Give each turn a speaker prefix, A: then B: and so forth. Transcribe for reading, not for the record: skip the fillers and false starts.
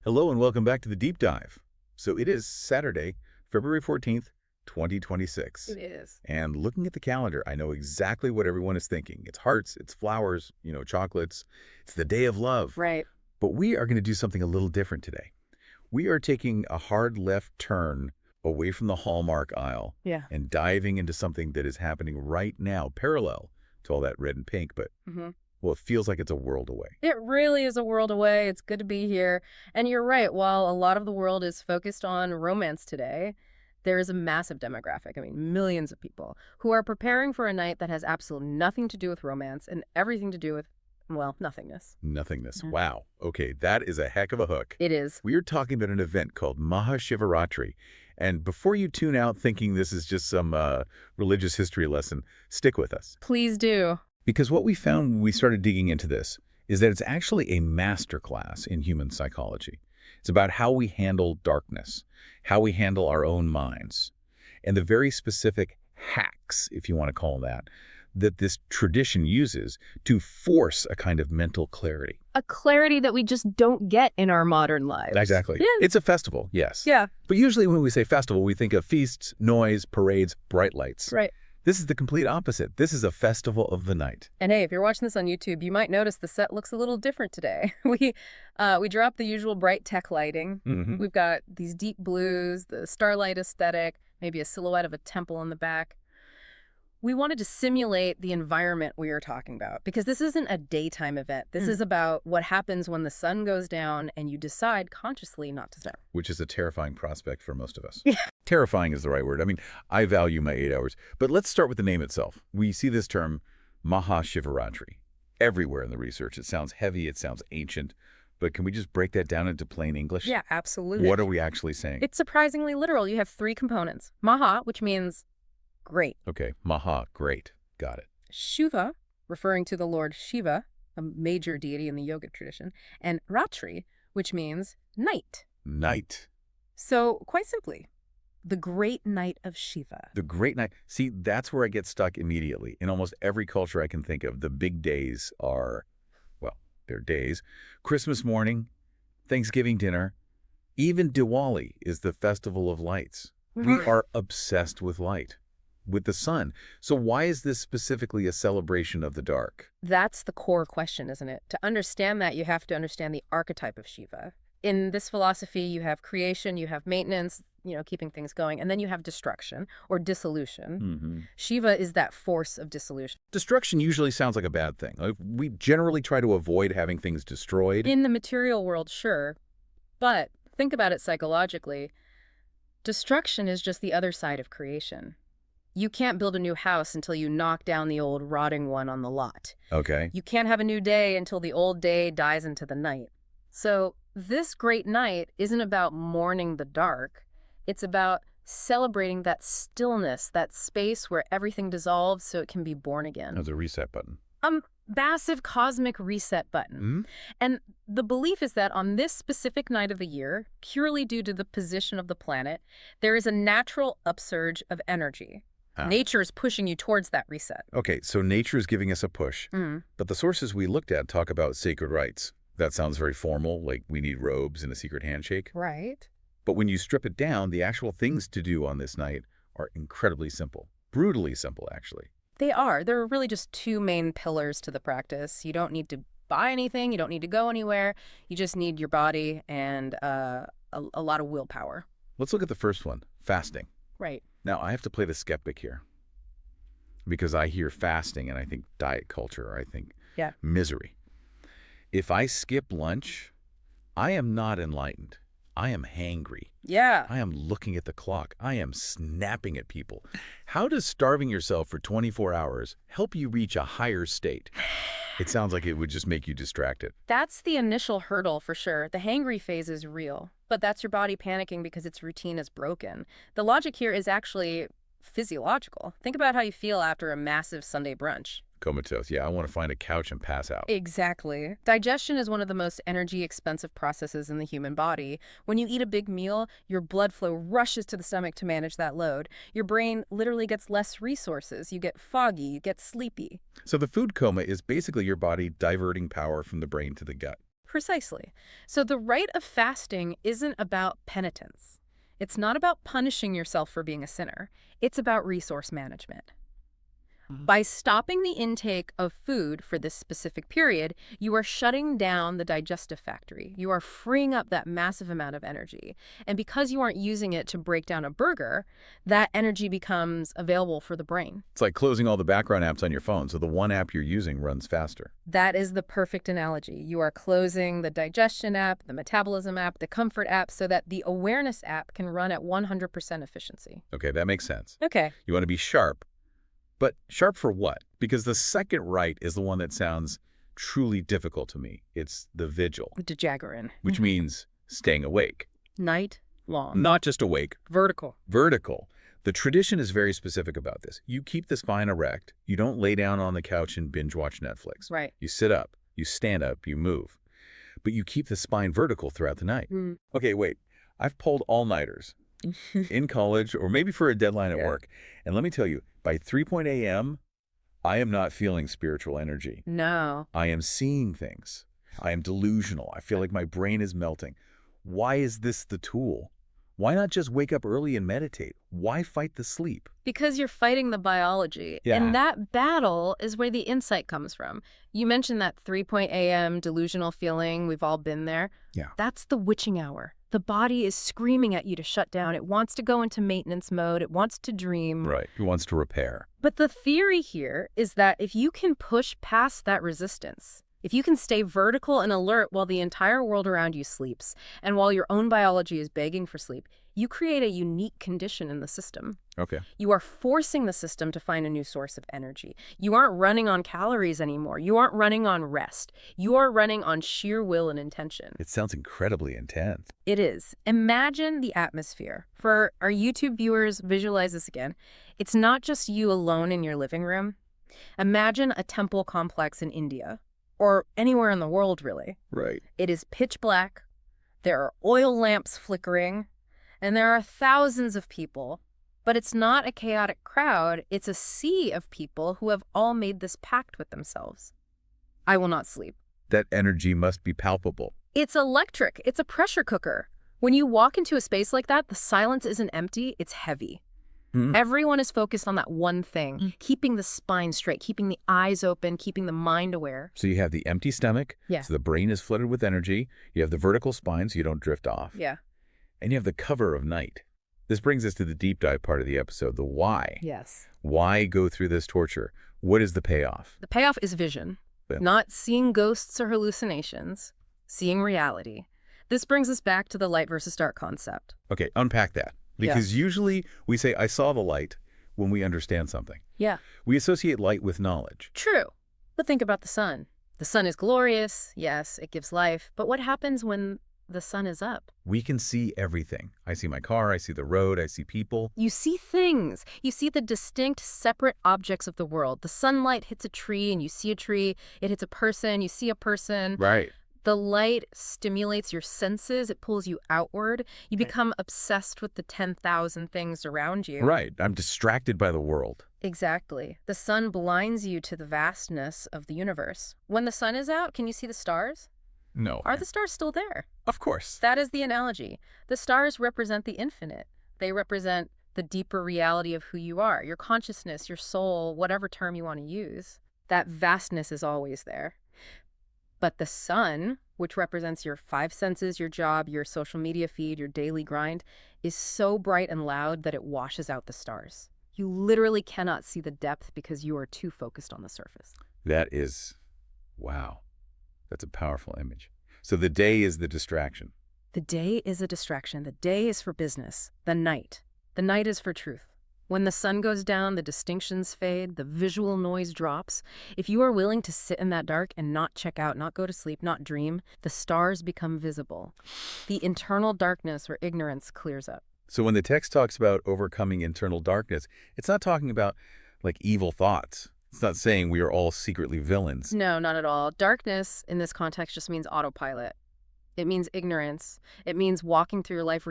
A: Hello and welcome back to the Deep Dive. So it is Saturday, February 14th, 2026.
B: It is.
A: And looking at the calendar, I know exactly what everyone is thinking. It's hearts, it's flowers, chocolates. It's the day of love.
B: Right.
A: But we are going to do something a little different today. We are taking a hard left turn away from the Hallmark aisle
B: Yeah.
A: and diving into something that is happening right now, parallel to all that red and pink, but well, it feels like it's a world away.
B: It really is a world away. It's good to be here. And you're right. While a lot of the world is focused on romance today, there is a massive demographic, millions of people, who are preparing for a night that has absolutely nothing to do with romance and everything to do with, well, nothingness.
A: Nothingness. Wow. Okay, that is a heck of a hook.
B: It is.
A: We are talking about an event called Maha Shivaratri. And before you tune out thinking this is just some religious history lesson, stick with us.
B: Please do.
A: Because what we found when we started digging into this is that it's actually a masterclass in human psychology. It's about how we handle darkness, how we handle our own minds, and the very specific hacks, if you want to call them that this tradition uses to force a kind of mental clarity.
B: A clarity that we just don't get in our modern lives.
A: Exactly.
B: Yeah.
A: It's a festival, yes.
B: Yeah.
A: But usually when we say festival, we think of feasts, noise, parades, bright lights.
B: Right.
A: This is the complete opposite. This is a festival of the night.
B: And hey, if you're watching this on YouTube, you might notice the set looks a little different today. We dropped the usual bright tech lighting. We've got these deep blues, the starlight aesthetic, maybe a silhouette of a temple in the back. We wanted to simulate the environment we are talking about because this isn't a daytime event. This is about what happens when the sun goes down and you decide consciously not to start.
A: Which is a terrifying prospect for most of us.
B: Yeah.
A: Terrifying is the right word. I value my 8 hours. But let's start with the name itself. We see this term, Maha Shivaratri, everywhere in the research. It sounds heavy. It sounds ancient. But can we just break that down into plain English?
B: Yeah, absolutely.
A: What are we actually saying?
B: It's surprisingly literal. You have 3 components. Maha, which means great.
A: Okay, Maha, great. Got it.
B: Shiva, referring to the Lord Shiva, a major deity in the yoga tradition, and Ratri, which means night.
A: Night.
B: So, quite simply, the great night of Shiva.
A: The great night. See, that's where I get stuck immediately. In almost every culture I can think of, the big days are, well, they're days. Christmas morning, Thanksgiving dinner, even Diwali is the festival of lights. We are obsessed with light, with the sun. So why is this specifically a celebration of the dark?
B: That's the core question, isn't it? To understand that, you have to understand the archetype of Shiva. In this philosophy, you have creation, you have maintenance, keeping things going, and then you have destruction or dissolution. Shiva is that force of dissolution.
A: Destruction usually sounds like a bad thing. We generally try to avoid having things destroyed.
B: In the material world, sure. But think about it psychologically. Destruction is just the other side of creation. You can't build a new house until you knock down the old rotting one on the lot.
A: Okay.
B: You can't have a new day until the old day dies into the night. So this great night isn't about mourning the dark. It's about celebrating that stillness, that space where everything dissolves so it can be born again.
A: That's a reset button.
B: Massive cosmic reset button. And the belief is that on this specific night of the year, purely due to the position of the planet, there is a natural upsurge of energy. Nature is pushing you towards that reset.
A: Okay, so nature is giving us a push. But the sources we looked at talk about sacred rites. That sounds very formal, like we need robes and a secret handshake.
B: Right.
A: But when you strip it down, the actual things to do on this night are incredibly simple. Brutally simple, actually.
B: They are. There are really just 2 main pillars to the practice. You don't need to buy anything. You don't need to go anywhere. You just need your body and a lot of willpower.
A: Let's look at the first one, fasting.
B: Right.
A: Now, I have to play the skeptic here because I hear fasting and I think diet culture, or I think misery. If I skip lunch, I am not enlightened. I am hangry.
B: Yeah.
A: I am looking at the clock. I am snapping at people. How does starving yourself for 24 hours help you reach a higher state? It sounds like it would just make you distracted.
B: That's the initial hurdle for sure. The hangry phase is real, but that's your body panicking because its routine is broken. The logic here is actually physiological. Think about how you feel after a massive Sunday brunch.
A: Comatose. Yeah, I want to find a couch and pass out.
B: Exactly. Digestion is one of the most energy-expensive processes in the human body. When you eat a big meal, your blood flow rushes to the stomach to manage that load. Your brain literally gets less resources. You get foggy, you get sleepy.
A: So the food coma is basically your body diverting power from the brain to the gut.
B: Precisely. So the rite of fasting isn't about penitence. It's not about punishing yourself for being a sinner. It's about resource management. By stopping the intake of food for this specific period, you are shutting down the digestive factory. You are freeing up that massive amount of energy. And because you aren't using it to break down a burger, that energy becomes available for the brain.
A: It's like closing all the background apps on your phone, so the one app you're using runs faster.
B: That is the perfect analogy. You are closing the digestion app, the metabolism app, the comfort app, so that the awareness app can run at 100% efficiency.
A: Okay, that makes sense.
B: Okay.
A: You want to be sharp. But sharp for what? Because the second rite is the one that sounds truly difficult to me. It's the vigil.
B: The Jagarin.
A: Which means staying awake.
B: Night long.
A: Not just awake.
B: Vertical.
A: Vertical. The tradition is very specific about this. You keep the spine erect. You don't lay down on the couch and binge watch Netflix.
B: Right.
A: You sit up. You stand up. You move. But you keep the spine vertical throughout the night. Okay, wait. I've pulled all-nighters in college or maybe for a deadline at work. And let me tell you, by 3 a.m., I am not feeling spiritual energy.
B: No.
A: I am seeing things. I am delusional. I feel like my brain is melting. Why is this the tool? Why not just wake up early and meditate? Why fight the sleep?
B: Because you're fighting the biology.
A: Yeah.
B: And that battle is where the insight comes from. You mentioned that 3 a.m. delusional feeling. We've all been there.
A: Yeah.
B: That's the witching hour. The body is screaming at you to shut down. It wants to go into maintenance mode. It wants to dream.
A: Right. It wants to repair.
B: But the theory here is that if you can push past that resistance, if you can stay vertical and alert while the entire world around you sleeps, and while your own biology is begging for sleep, you create a unique condition in the system.
A: Okay.
B: You are forcing the system to find a new source of energy. You aren't running on calories anymore. You aren't running on rest. You are running on sheer will and intention.
A: It sounds incredibly intense.
B: It is. Imagine the atmosphere. For our YouTube viewers, visualize this again. It's not just you alone in your living room. Imagine a temple complex in India, or anywhere in the world, really.
A: Right.
B: It is pitch black. There are oil lamps flickering. And there are thousands of people, but it's not a chaotic crowd. It's a sea of people who have all made this pact with themselves. I will not sleep.
A: That energy must be palpable.
B: It's electric. It's a pressure cooker. When you walk into a space like that, the silence isn't empty. It's heavy. Everyone is focused on that one thing, keeping the spine straight, keeping the eyes open, keeping the mind aware.
A: So you have the empty stomach, so the brain is flooded with energy. You have the vertical spine so you don't drift off.
B: Yeah.
A: And you have the cover of night. This brings us to the deep dive part of the episode, the why.
B: Yes.
A: Why go through this torture? What is the payoff?
B: The payoff is vision, not seeing ghosts or hallucinations, seeing reality. This brings us back to the light versus dark concept.
A: Okay, unpack that. Because usually we say, I saw the light when we understand something.
B: Yeah.
A: We associate light with knowledge.
B: True. But think about the sun. The sun is glorious. Yes, it gives life. But what happens when the sun is up?
A: We can see everything. I see my car, I see the road, I see people.
B: You see things. You see the distinct, separate objects of the world. The sunlight hits a tree and you see a tree. It hits a person, you see a person.
A: Right.
B: The light stimulates your senses. It pulls you outward. You become obsessed with the 10,000 things around you.
A: Right. I'm distracted by the world.
B: Exactly. The sun blinds you to the vastness of the universe. When the sun is out, can you see the stars?
A: No.
B: Are the stars still there?
A: Of course.
B: That is the analogy. The stars represent the infinite. They represent the deeper reality of who you are, your consciousness, your soul, whatever term you want to use. That vastness is always there. But the sun, which represents your 5 senses, your job, your social media feed, your daily grind, is so bright and loud that it washes out the stars. You literally cannot see the depth because you are too focused on the surface.
A: That is, wow. That's a powerful image. So the day is the distraction.
B: The day is a distraction. The day is for business. The night is for truth. When the sun goes down, the distinctions fade, the visual noise drops. If you are willing to sit in that dark and not check out, not go to sleep, not dream, the stars become visible. The internal darkness or ignorance clears up.
A: So when the text talks about overcoming internal darkness, it's not talking about like evil thoughts. It's not saying we are all secretly villains.
B: No, not at all. Darkness in this context just means autopilot. It means ignorance. It means walking through your life